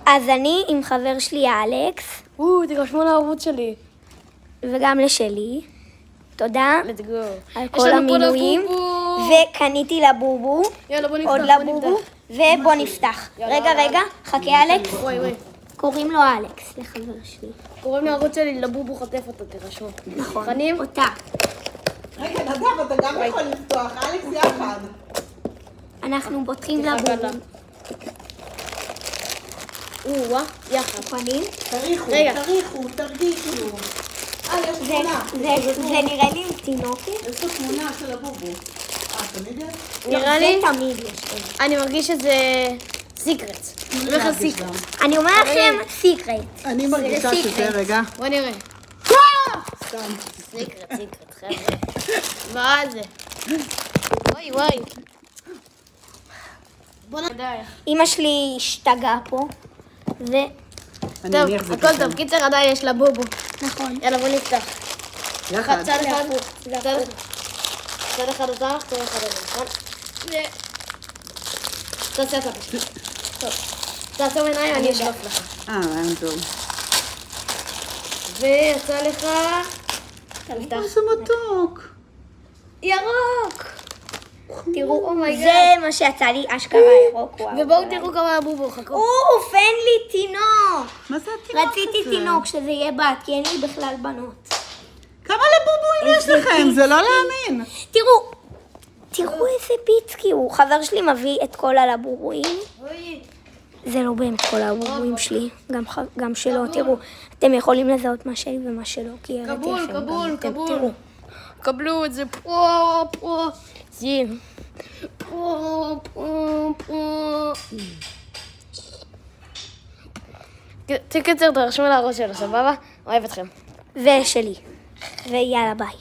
אז אני עם חבר שלי אלכס, תירשמו לערוץ שלי. וגם לשלי. תודה let's go. על כל המינויים. וקניתי לבובו, יאללה בוא נפתח. עוד לבובו, ובוא נפתח. רגע, חכה אלכס. וואי. קוראים לו אלכס, לחבר שלי. קוראים לערוץ שלי לבובו חוטף אותו, תירשמו. נכון. מוכנים? אותה. רגע, נדב, אתה גם יכול לפתוח, אלכס יחד. אנחנו פותחים לבובו. יחד. מוכנים? תריחו, תרגישו. יש תמונה. זה נראה לי עם תינוקת. יש פה תמונה של הבובו. תמיד יש? נראה לי, זה תמיד יש. אני מרגיש שזה סיקרט. סיקרט. אני אומר לכם סיקרט. אני מרגישה שזה רגע. בוא נראה. סתם. סיקרט, חבר'ה. מה זה? וואי. בוא נדע. אמא שלי השתגעה פה. טוב, הכל טוב. קיצר עדיין יש לבובו. נכון. יאללה בוא נפתח. יחד. צד אחד אותך, צד אחד אותך, נכון? תעשה אתה פשוט. טוב. תעשום עיניים, אני אשלוף לך. רעיון טוב. ויצא לך... תפתח. איזה מתוק. ירוק! תראו, אומייגאד. זה מה שיצא לי, אשכרה ירוק. ובואו תראו כמה הבובו, חכו. אוף, אין לי תינוק. מה זה התינוק הזה? רציתי תינוק שזה יהיה בת, כי אין לי בכלל בנות. כמה לבובואים יש לכם? זה לא להאמין. תראו איזה פיצקי הוא. חבר שלי מביא את כל הלבובואים. זה לא באמת כל הלבובואים שלי, גם שלו. תראו, אתם יכולים לזהות מה שלי ומה שלו, כי הראיתי לכם גם. קבול. תראו. קבלו את זה פה. זין. פה. תקצר, תרשמו לערוץ שלו, סבבה? אוהב אתכם. ושלי. ויאללה ביי.